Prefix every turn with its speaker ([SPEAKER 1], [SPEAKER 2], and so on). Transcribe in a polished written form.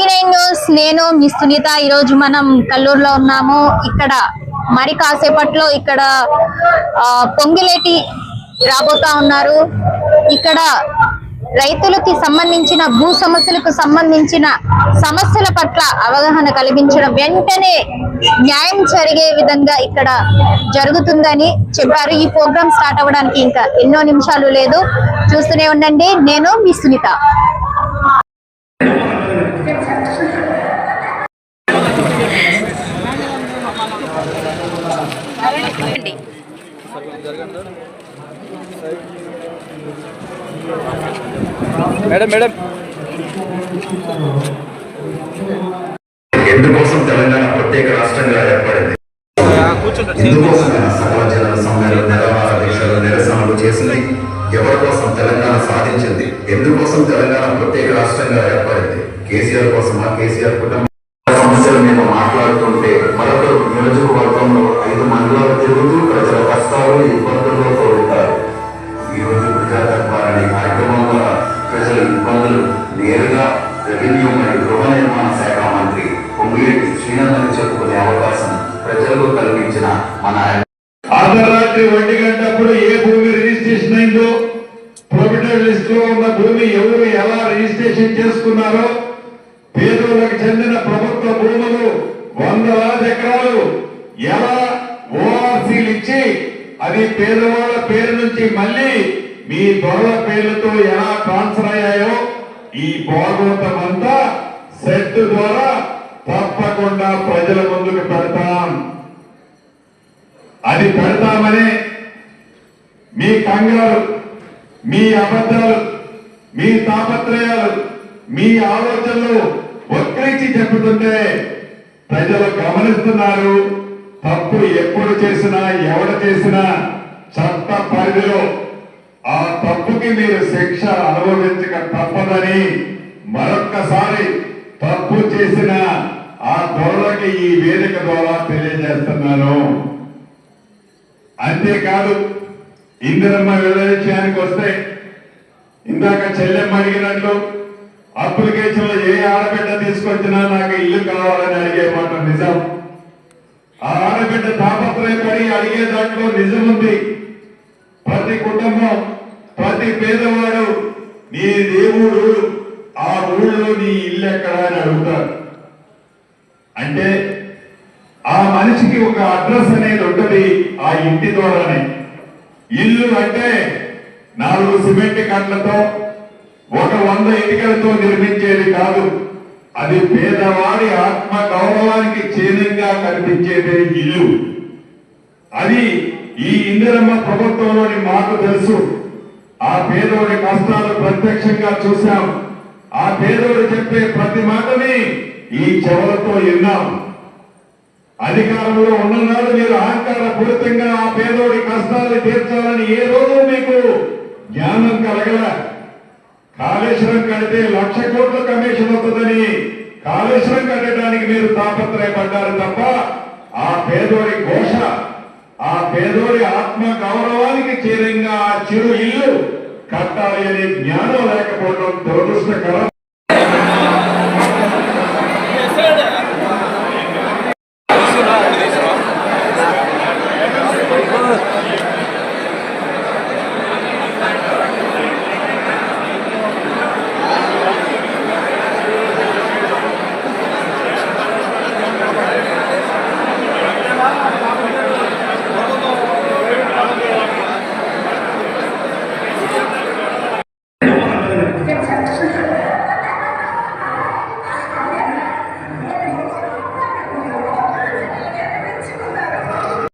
[SPEAKER 1] టీ9 news నేను మీ సునీత. ఈ రోజు మనం కల్లూరులో ఉన్నాము. ఇక్కడ మరి కాసేపట్లో ఇక్కడ పొంగిలేటి రాబోతా ఉన్నారు. ఇక్కడ రైతులకి సంబంధించిన భూ సమస్యలకు సంబంధించిన సమస్యల పట్ల అవగాహన కలిగించడం, వెంటనే న్యాయం జరిగే విధంగా ఇక్కడ జరుగుతుందని చెప్పారు. ఈ ప్రోగ్రామ్ స్టార్ట్ అవ్వడానికి ఇంకా ఎన్నో నిమిషాలు లేదు. చూస్తూనే ఉండండి. నేను మీ సునీత.
[SPEAKER 2] మేడం మేడం
[SPEAKER 3] ఎందుకోసం తెలంగాణ ప్రత్యేక రాష్ట్రంగా ఏర్పడింది? ఎందుకోసం సకల జన సమ్మెలు, నిరాహార దీక్షలు, నిరసనలు చేసింది? ఎవరి కోసం తెలంగాణ సాధించింది? ఎందుకోసం తెలంగాణ ప్రత్యేక రాష్ట్రంగా ఏర్పడింది? కేసీఆర్ కోసమా? కేసీఆర్ కుటుంబం సమస్యల మీద మాట్లాడుతుంటే మరొకరు నియోజకవర్గంలో 5 మండలాలు తిరుగుతూ ప్రజల కష్టాలు, ఇబ్బందుల్లో తోడుతారు. ఈ రోజు ప్రజాదర్బారనే కార్యక్రమం ద్వారా ప్రజల ఇబ్బందులు నేరుగా రెవెన్యూ మరియు గృహ నిర్మాణ శాఖ మంత్రి పొంగిలేటి శ్రీనాథ్ చెప్పుకునే అవకాశం ప్రజలకు కల్పించిన మన
[SPEAKER 4] అర్ధరాత్రి 1 గంటప్పుడు ఏ భూమి రిజిస్ట్రేషన్ అయిందో, ప్రొవిడెంట్ లిస్ట్ లో ఉన్న భూమి ఎవరు ఎలా రిజిస్ట్రేషన్ చేసుకున్నారో, పేదలకు చెందిన ప్రభుత్వ భూములు 100,000 ఎకరాలు ఎలా ఓఆర్సీలు ఇచ్చి అది పేదవాళ్ళ పేరు నుంచి మళ్ళీ మీ దొరల పేర్లతో ఎలా ట్రాన్స్ఫర్ అయ్యాయో ఈ భాగవతం అంతా సెట్ ద్వారా తప్పకుండా ప్రజల ముందుకు పెడతాం. అది పెడతామని మీ కంగారు, మీ అబద్ధాలు, మీ తాపత్రయాలు, మీ ఆలోచనలు వక్రించి చెప్పుతుంటే ప్రజలు గమనిస్తున్నారు. తప్పు ఎప్పుడు చేసినా, ఎవడ చేసినా చట్ట పరిధిలో ఆ తప్పుకి మీరు శిక్ష అనుభవించక తప్పదని మరొక్కసారి తప్పు చేసిన ఆ దొరలకి ఈ వేదిక ద్వారా తెలియజేస్తున్నాను. అంతేకాదు, ఇందిరమ్మ విషయానికి వస్తే ఇందాక చెల్లెమ్మ అడిగినట్లు అప్లికేషన్లో ఏ ఆడబిడ్డ తీసుకొచ్చినా నాకు ఇల్లు కావాలని అడిగే మాట నిజం. ఆ ఆడబిడ్డ తాపత్రయపడి అడిగే దాంట్లో నిజం ఉంది. ప్రతి కుటుంబం, ప్రతి పేదవాడు నీ దేవుడు ఆ ఊళ్ళో నీ ఇల్లు ఎక్కడా అని అడుగుతారు. అంటే ఆ మనిషికి ఒక అడ్రస్ అనేది ఉంటుంది ఆ ఇంటి ద్వారానే. ఇల్లు అంటే 4 సిమెంట్ కట్లతో, 100 ఇటుకలతో నిర్మించేది కాదు. అది పేదవాడి ఆత్మ గౌరవానికి చిహ్నంగా కనిపించేది ఇల్లు. అది ఈ ఇందిరమ్మ ప్రభుత్వంలోని మాకు తెలుసు. ఆ పేదోడి కష్టాలు ప్రత్యక్షంగా చూశాం. ఆ పేదోడు చెప్పే ప్రతి మాటని ఈ చెవులతో విన్నాం. అధికారంలో ఉన్ననాడు మీరు అహంకార పూరితంగా ఆ పేదోడి కష్టాలు తీర్చాలని ఏ రోజు మీకు జ్ఞానం కలగల. కాళేశ్వరం కడితే 1,00,000 కోట్ల కమిషన్ వస్తుందని కాళేశ్వరం కట్టడానికి మీరు తాపత్రయపడ్డారు తప్ప ఆ పేదోడి ఘోష, ఆ పేదోడి ఆత్మ గౌరవానికి చేరంగా ఆ చిరు ఇల్లు కట్టాలి అనే జ్ఞానం లేకపోవడం దురదృష్టకరం.